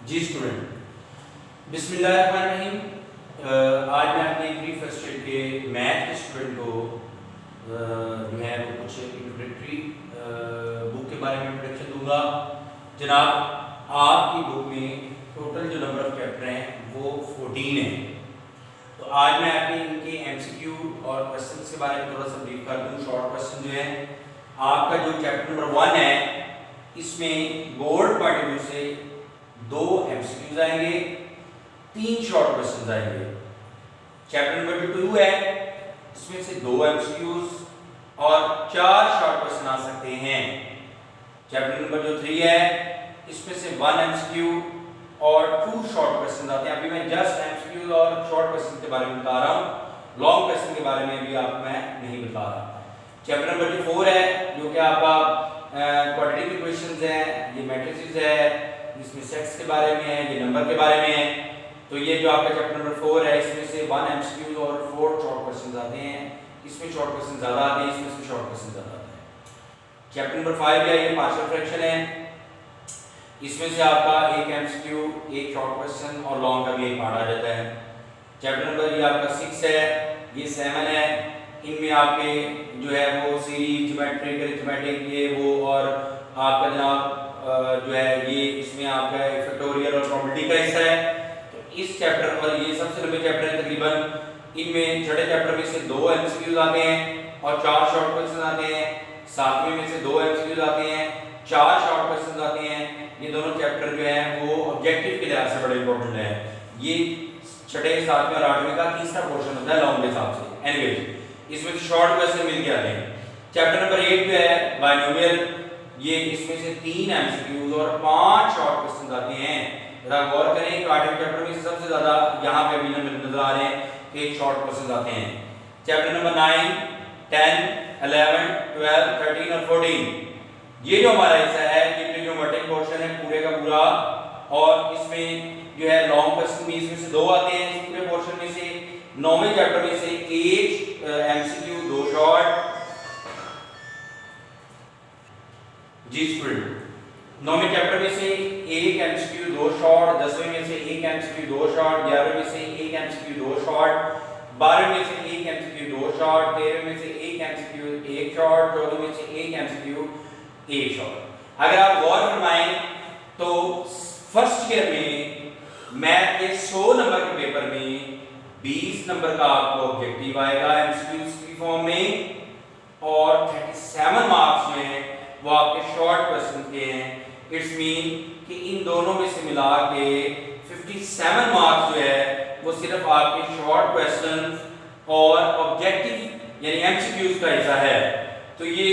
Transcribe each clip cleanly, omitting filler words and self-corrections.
जी student, बिस्मिल्लाहिर्रहमानिर्रहीम। आज मैं अपने प्री फर्स्ट ईयर के मैथ के स्टूडेंट को जो है वो कुछ इंट्रोडक्टरी बुक के बारे में इंट्रोडक्शन दूंगा। जनाब, आपकी बुक में टोटल जो नंबर ऑफ चैप्टर हैं वो 14 है। तो आज मैं आपके इनके एमसीक्यू और क्वेश्चंस के बारे में थोड़ा सा ब्रीफ कर दूँ। शॉर्ट क्वेश्चन जो है, आपका जो चैप्टर नंबर 1 है इसमें बोर्ड पॉइंट ऑफ व्यू से 2 एमसीक्यूज आएंगे, 3 शॉर्ट क्वेश्चंस आएंगे। चैप्टर नंबर 2 है, इसमें से 2 एमसीक्यूज और 4 शॉर्ट क्वेश्चन आ सकते हैं। चैप्टर नंबर 3 है, इसमें से 1 एमसीक्यू और 2 शॉर्ट क्वेश्चन आते हैं। अभी मैं जस्ट एमसीक्यू और शॉर्ट क्वेश्चन के बारे में बता रहा हूँ, लॉन्ग क्वेश्चन के बारे में अभी आपको मैं नहीं बता रहा। चैप्टर नंबर 4 है, जो कि आपका क्वाड्रेटिक इक्वेशंस है, ये मैट्रिसेस है, इसमें सेट्स के बारे में है, ये नंबर के बारे में है। तो ये जो आपका चैप्टर नंबर 4 है, इसमें से 1 एमसीक्यू और 4 शॉर्ट क्वेश्चंस आते हैं। इसमें शॉर्ट क्वेश्चन ज़्यादा आते हैं, इसमें से शॉर्ट क्वेश्चन ज़्यादा आते हैं। चैप्टर नंबर 5 है, ये पार्शियल फ्रैक्शन है। इसमें से आपका 1 एमसीक्यू, 1 शॉर्ट क्वेश्चन और लॉन्ग का भी 1 पार्ट आ जाता है। चैप्टर नंबर ये आपका 6 है, ये 7 है। इनमें आपके जो है वो सीरीज, ज्योमेट्रिक, अरिथमेटिक, ये वो और आपका जनाब जो है ये इसमें आपका फैक्टोरियल और प्रोबेबिलिटी का हिस्सा है। तो इस चैप्टर पर ये सबसे लंबे चैप्टर है तकरीबन। इनमें छठे चैप्टर में से 2 एमसीक्यूज आते हैं और 4 शॉर्ट क्वेश्चन आते हैं। 7वें में से 2 एमसीक्यूज आते हैं, 4 शॉर्ट क्वेश्चन आते हैं। ये दोनों चैप्टर जो है वो ऑब्जेक्टिव के लिहाज से बड़े इंपॉर्टेंट है। ये छठे, 7वें और 8वें का तीसरा पोर्शन होता है लॉन्ग के हिसाब से। एनीवेज, इसमें से शॉर्ट क्वेश्चन मिल के आते हैं। चैप्टर नंबर 8 जो है बायनोमियल, ये इसमें से 3 एमसीक्यूज और 5 शॉर्ट क्वेश्चंस आते हैं। जरा गौर करें कि 8वें चैप्टर में सबसे ज्यादा यहाँ पे अभी नजर आ रहे हैं कि 1 शॉर्ट क्वेश्चंस आते हैं। चैप्टर नंबर 9, 10, 11, 12, 13 और 14, ये जो हमारा हिस्सा है ये ट्रिग्नोमेट्रिक पोर्शन है पूरे का पूरा। और इसमें जो है लॉन्ग क्वेश्चन भी इसमें से 2 आते हैं इस पूरे पोर्शन में से। 9वें चैप्टर में से 1 एमसीक्यू, 2 शॉर्ट। जी स्टूडेंट, 9वें चैप्टर में से 1 एमसीक्यू, 2 शॉर्ट। 10वें में से 1 एमसीक्यू, 2 शॉर्ट। 11वें में से 1 एमसीक्यू, 2 शॉर्ट। 12वें में से 1 एमसीक्यू, 2 शॉर्ट। 13वें में से 1 एमसीक्यू, 1 शॉर्ट। 14वें में से 1 एमसीक्यू, 1 शॉर्ट। अगर आप गौर फरमाएं तो फर्स्ट ईयर में मैथ के 100 नंबर के पेपर में 20 नंबर का आपको ऑब्जेक्टिव आएगा एमसीक्यूज की फॉर्म में, और 37 मार्क्स जो हैं वो आपके शॉर्ट क्वेश्चन के हैं। इट्स मीन कि इन दोनों में से मिला के 57 मार्क्स जो है वो सिर्फ आपके शॉर्ट क्वेश्चन और ऑब्जेक्टिव यानी एमसीक्यूज का हिस्सा है। तो ये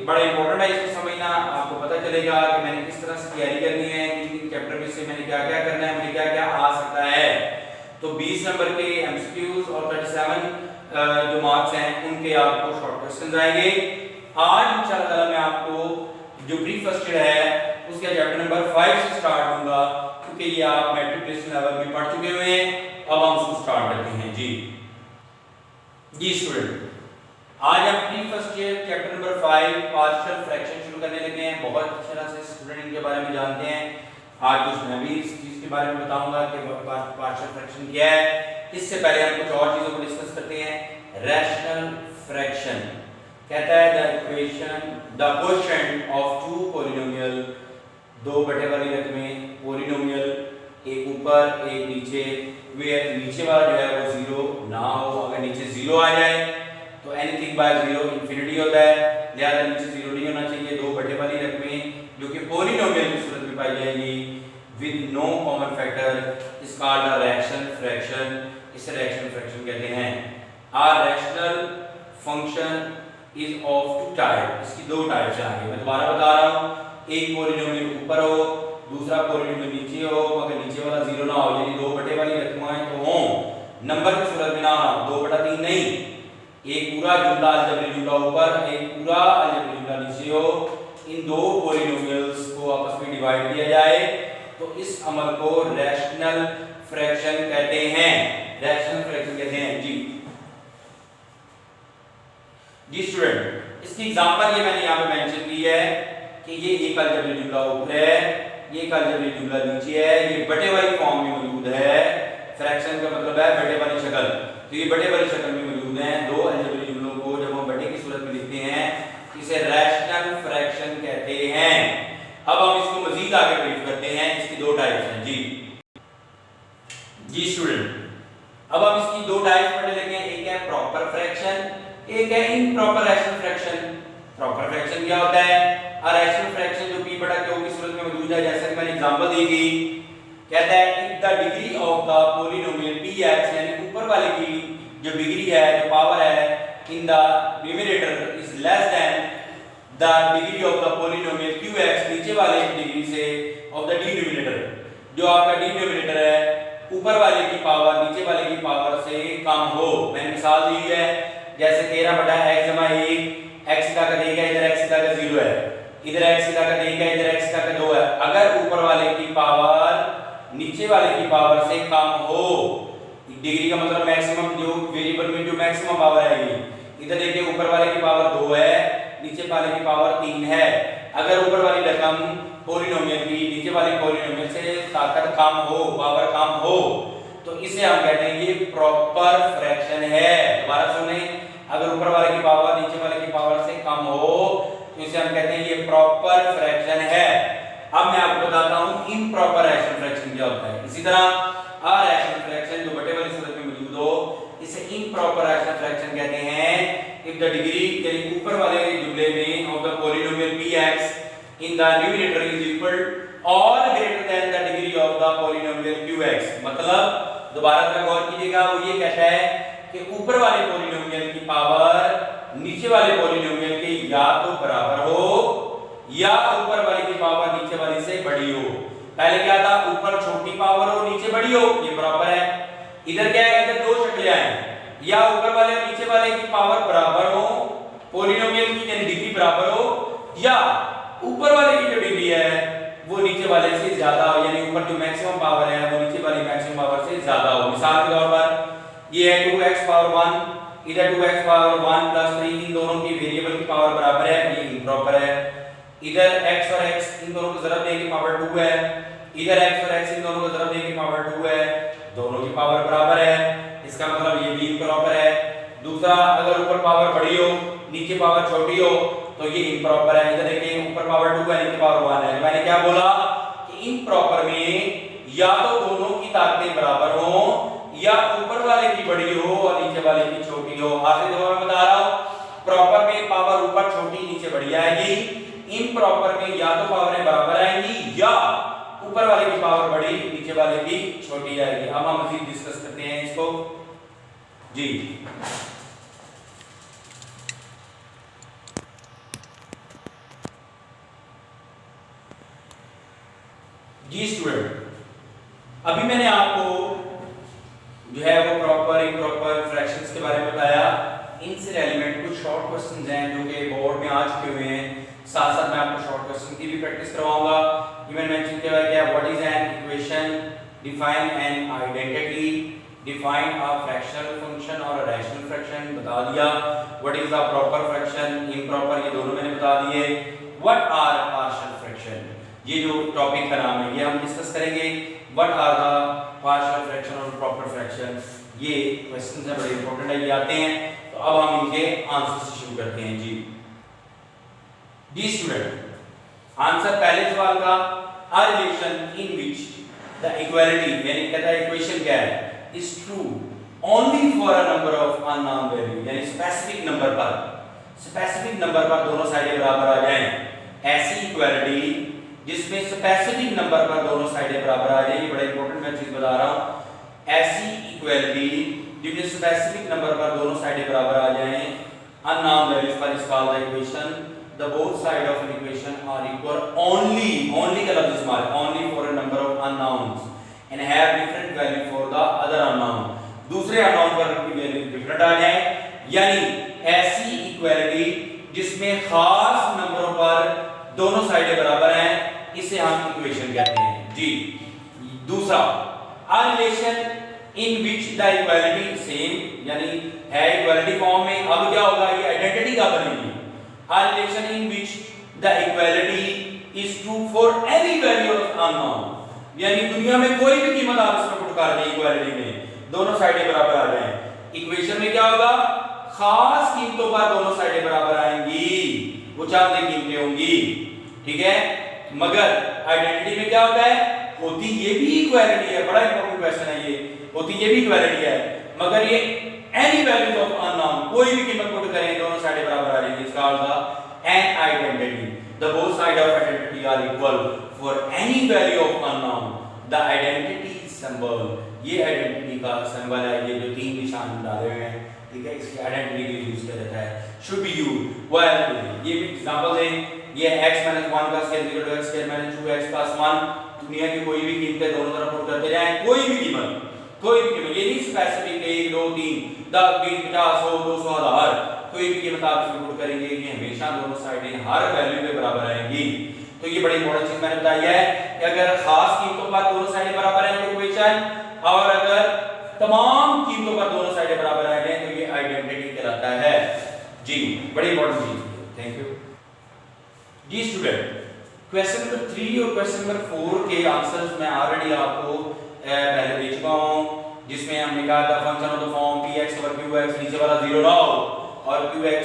बड़ा इंपॉर्टेंट है, इसको समझना। आपको पता चलेगा कि मैंने किस तरह से तैयारी करनी है, किन चैप्टर में से मैंने क्या क्या करना है, मुझे क्या क्या आ सकता है। तो 20 नंबर के एमसीक्यूज और 37 जो मार्क्स हैं उनके आपको शॉर्ट क्वेश्चंस आएंगे। आज इंशाल्लाह मैं आपको जो प्री फर्स्ट ईयर है उसके चैप्टर नंबर 5 से स्टार्ट होगा, क्योंकि ये आप मैट्रिकुलेशन लेवल में पढ़ चुके हुए हैं। अब हम उसको स्टार्ट करते हैं। जी स्टूडेंट, आज हम pre first year chapter number 5 partial fraction शुरू करने लगे हैं। बहुत अच्छी तरह से स्टूडेंट इनके बारे में जानते हैं। आज कुछ मैं भी इस चीज के बारे में बताऊंगा कि पार्शियल फ्रैक्शन क्या है। इससे पहले हम कुछ और चीजों को डिस्कस करते हैं। रैशनल फ्रैक्शन कहता है the equation the coefficient of 2 polynomial, 2 बटे वाली रकमें पॉलिनोमियल, एक ऊपर एक नीचे, वेयर नीचे वाला जो है वो 0 ना हो। अगर नीचे 0 आ जाए तो एनीथिंग बाय 0 इंफिनिटी होता है, लिहाजा नीचे 0 नहीं होना चाहिए। 2 बटे वाली रकमें जो कि पॉलिनोमियल की सूरत में पाई जाएगी with no common factor is called a rational fraction. इसे रैशनल फ्रैक्शन कहते हैं। A rational function is of 2 type, इसकी 2 टाइप्स हैं। आगे मैं दोबारा बता रहा हूं, एक पॉलिनोमियल ऊपर हो, दूसरा पॉलिनोमियल नीचे हो। अगर नीचे वाला 0 ना हो यानी 2 बटे वाली रकमें तो हो, नंबर की सूरत में ना हो, 2/3 नहीं। एक पूरा जुमला अलजेब्रिक जुमला ऊपर, एक पूरा अलजेब्रिक जुमला नीचे हो। इन 2 पॉलिनोमियल्स को आपस में डिवाइड किया जाए तो इस अमल को रैशनल फ्रैक्शन कहते हैं। रैशनल फ्रैक्शन कहते हैं। जी स्टूडेंट, इसकी एग्जांपल ये मैंने यहाँ पे मेंशन की है कि ये एक अलजेब्रिक जुमला ऊपर है, ये एक अलजेब्रिक जुमला नीचे है, ये बटे वाली फॉर्म में मौजूद है। फ्रैक्शन का मतलब है बटे वाली शक्ल, तो ये बटे वाली शक्ल में मौजूद है। दो अलजेब्रिक जुमलों को जब हम बटे की सूरत में लिखते हैं इसे रैशनल फ्रैक्शन कहते हैं। अब हम इसको मजीद आगे ब्रीफ करते हैं। इसकी दो टाइप्स हैं जी स्टूडेंट। अब हम इसकी दो टाइप्स पढ़ने लगे हैं। एक है प्रॉपर फ्रैक्शन, एक है improper rational fraction. Proper fraction क्या होता है? रैशनल फ्रैक्शन जो p बटा q की सूरत में मौजूद है, जैसे कि मैंने एग्जांपल दी थी, कहता है if the degree of the polynomial px, यानी ऊपर वाले की जो डिग्री है, जो पावर है in the numerator is less than the degree of the polynomial qx, नीचे वाले की डिग्री से ऑफ द डिनोमिनेटर, जो आपका डिनोमिनेटर है ऊपर वाले की पावर नीचे वाले की पावर से कम हो। मैंने मिसाल दी है, जैसे 13 बटा x जमा 1, x की ताकत 1 है, इधर x की ताकत 0 है, इधर x की ताकत 1 है, इधर x की ताकत 2 है। अगर ऊपर वाले की पावर नीचे वाले की पावर से कम हो, डिग्री का मतलब मैक्सिमम, जो वेरिएबल में जो मैक्सिमम पावर आएगी, इधर देखिए ऊपर वाले की पावर 2 है, नीचे वाले की पावर 3 है। अगर ऊपर वाली रकम पॉलिनोमियल की नीचे वाले पॉलिनोमियल से ताकत कम हो, पावर कम हो, तो इसे हम कहते हैं ये प्रॉपर फ्रैक्शन है। दोबारा सुने, अगर ऊपर वाले की पावर नीचे वाले की पावर से कम हो तो इसे हम कहते हैं ये प्रॉपर फ्रैक्शन है। अब मैं आपको बताता हूं इम्प्रॉपर रैशनल फ्रैक्शन क्या होता है। इसी तरह रैशनल फ्रैक्शन जो बटे वाली सूरत में मौजूद हो, इसे इम्प्रॉपर रैशनल फ्रैक्शन कहते हैं इफ द डिग्री, यानी ऊपर वाले जुमले में of the polynomial px in the numerator is equal or greater than the degree of the polynomial qx। मतलब दोबारा से गौर कीजिएगा, वो ये कहता है कि ऊपर वाले पॉलिनोमियल की पावर नीचे वाले पॉलिनोमियल के या तो बराबर हो या ऊपर वाले की पावर नीचे वाले से बड़ी हो। पहले क्या था, ऊपर छोटी पावर हो नीचे बड़ी हो, ये बराबर है। इधर क्या है, इधर दो शक्लें हैं, या ऊपर वाले और नीचे वाले की पावर बराबर हो, पॉलिनोमियल की यानी डिग्री बराबर हो, या ऊपर वाले की जो डिग्री है वो नीचे वाले से ज्यादा हो, यानी ऊपर जो मैक्सिमम पावर है वो नीचे वाली मैक्सिमम पावर से ज्यादा हो। मिसाल के तौर पर ये है 2x पावर 1, इधर 2x पावर 1 प्लस 3, इन दोनों की वेरिएबल की पावर बराबर है, ये इम्प्रॉपर है। इधर x और x इन दोनों को ज़रब देने की पावर 2 है, इधर x और x इन दोनों को ज़रब देने की पावर 2 है, दोनों की पावर बराबर है, इसका मतलब ये भी इम्प्रॉपर है। दूसरा, अगर ऊपर पावर बड़ी हो नीचे पावर छोटी हो तो ये इम्प्रॉपर है। इधर देखिए ऊपर पावर 2 है नीचे पावर 1 है। मैंने क्या बोला कि इम्प्रॉपर में या तो दोनों की ताकतें बराबर हो या ऊपर वाले की बड़ी हो और नीचे वाले की छोटी हो। आखिरी दफा मैं बता रहा हूं, प्रॉपर में पावर ऊपर छोटी नीचे बड़ी आएगी, इम्प्रॉपर में या तो पावरें बराबर आएंगी या ऊपर वाले की पावर बड़ी नीचे वाले की छोटी आएगी। अब हम मजीद डिस्कस करते हैं इसको जी। स्टूडेंट, अभी मैंने आपको जो है वो प्रॉपर इम्प्रॉपर फ्रैक्शंस के बारे में बताया। इनसे रेलेवेंट कुछ शॉर्ट क्वेश्चंस हैं जो कि बोर्ड में आ चुके हुए हैं। साथ साथ मैं आपको शॉर्ट क्वेश्चन की भी प्रैक्टिस करवाऊंगा। ये मैंने मेंशन किया है क्या, what is an equation, define an identity, define a fractional function और अ रैशनल फ्रैक्शन बता दिया। What is the proper fraction, improper, ये दोनों मैंने बता दिए। व्हाट आर पार्शियल फ्रैक्शन, ये जो टॉपिक का नाम है ये हम डिस्कस करेंगे। What are the partial fraction और प्रॉपर फ्रैक्शन, ये क्वेश्चंस हैं, बड़े इंपॉर्टेंट है, ये आते हैं। तो अब हम इनके आंसर से शुरू करते हैं जी। स्टूडेंट, आंसर पहले सवाल का, a relation in which the equality, यानी कहता है इक्वेशन क्या है, is true only for a number of unknown value, यानी स्पेसिफिक नंबर पर दोनों साइडें बराबर आ जाएं। ऐसी इक्वालिटी जिसमें स्पेसिफिक नंबर पर दोनों साइडें बराबर आ जाए, ये बड़ा इंपॉर्टेंट मैं चीज बता रहा हूं। ऐसी इक्वालिटी जिसमें स्पेसिफिक नंबर पर दोनों साइडें बराबर आ जाएं, अननोन वैल्यूज पर is called the equation. The both side of an equation are equal only का लफ्ज इस्तेमाल, only for a number of unknowns and have different value for the other unknown, दूसरे अननोन पर उनकी वैल्यू डिफरेंट आ जाए। यानी ऐसी इक्वालिटी जिसमें खास नंबरों पर दोनों साइडें बराबर हैं, इसे हम इक्वेशन कहते हैं जी। दूसरा, a relation in which the equality same, यानी है इक्वालिटी फॉर्म में, अब क्या होगा, ये आइडेंटिटी का बनेगी। A relation in which the equality is true for any value unknown, यानी दुनिया में कोई भी कीमत आप इसमें पुट कर दें इक्वालिटी में, दोनों साइडें बराबर आ जाएं। इक्वेशन में क्या होगा, खास कीमतों पर दोनों साइडें बराबर आएंगी, वो चांदी कीमतें होंगी, ठीक है। मगर आइडेंटिटी में क्या होता है, होती ये भी इक्वालिटी है, बड़ा इंपॉर्टेंट क्वेश्चन है ये, होती ये भी इक्वालिटी है, मगर ये एनी वैल्यूज ऑफ अननोन, कोई भी कीमत पुट करें दोनों साइडें बराबर आ जाएंगी, इसका मतलब an identity, the both side of identity are equal for any value of unknown, the identity symbol, ये आइडेंटिटी का सिंबल है, ये जो तीन निशान डाले हुए हैं, ठीक है, इसकी आइडेंटिटी के लिए यूज किया जाता है, शुड बी यूज्ड व्हेन, ये भी एग्जांपल है, ये x 1 का square equal to x square minus 2x plus 1, दुनिया की कोई भी कीमतें दोनों तरफ पुट करते जाएं, कोई भी कीमत, ये नहीं स्पेसिफिक 1 2 3 10 20 50 100 200 1000, कोई भी कीमत आप इसमें पुट करेंगे, ये हमेशा दोनों साइडें हर वैल्यू पे बराबर आएंगी। तो ये बड़ी इंपॉर्टेंट चीज मैंने बताई है कि अगर खास कीमतों पर दोनों साइडें बराबर हैं तो इक्वेशन, और अगर तमाम कीमतों पर दोनों साइडें बराबर आ जाएं तो ये आइडेंटिटी कहलाता है। जी बड़ी इंपॉर्टेंट चीज, थैंक यू जी स्टूडेंट। क्वेश्चन नंबर 3 और क्वेश्चन नंबर 4 के आंसर्स मैं ऑलरेडी आपको पहले दे चुका हूं, जिसमें हमने कहा था function of the form px over qx, नीचे वाला 0 ना हो और qx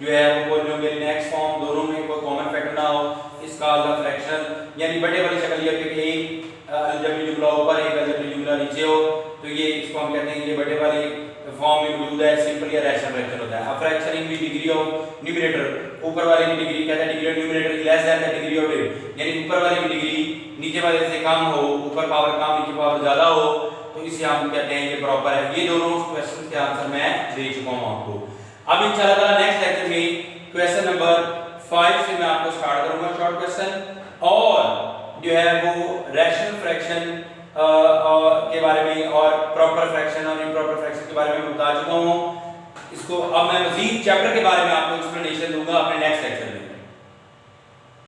जो है वो पॉलिनोमियल इन x फॉर्म, दोनों में कोई कॉमन फैक्टर ना हो, इसका अलग फ्रैक्शन, यानी बड़े वाली शक्ल ये कि एक अलजेब्रिक जुमला ऊपर एक अलजेब्रिक जुमला नीचे हो, तो ये इसको हम कहते हैं ये बड़े वाले फॉर्म में मौजूद है, सिंपल या रैशनल फ्रैक्शन होता है। अब fraction in degree of numerator, ऊपर वाले की डिग्री कहते हैं degree of numerator is less than the degree of it, यानी ऊपर वाले की डिग्री नीचे वाले से कम हो, ऊपर पावर कम नीचे पावर ज्यादा हो, तो इसे हम कहते हैं ये प्रॉपर है। ये दोनों क्वेश्चंस के आंसर मैं दे चुका हूं आपको। अब इंशाल्लाह ताला नेक्स्ट लेक्चर में क्वेश्चन नंबर 5 से मैं आपको स्टार्ट करूंगा शॉर्ट क्वेश्चन, और जो है वो रैशनल फ्रैक्शन के बारे में और प्रॉपर फ्रैक्शन और इम्प्रॉपर फ्रैक्शन के बारे में बता चुका हूं। इसको अब मैं मजीद चैप्टर के बारे में आपको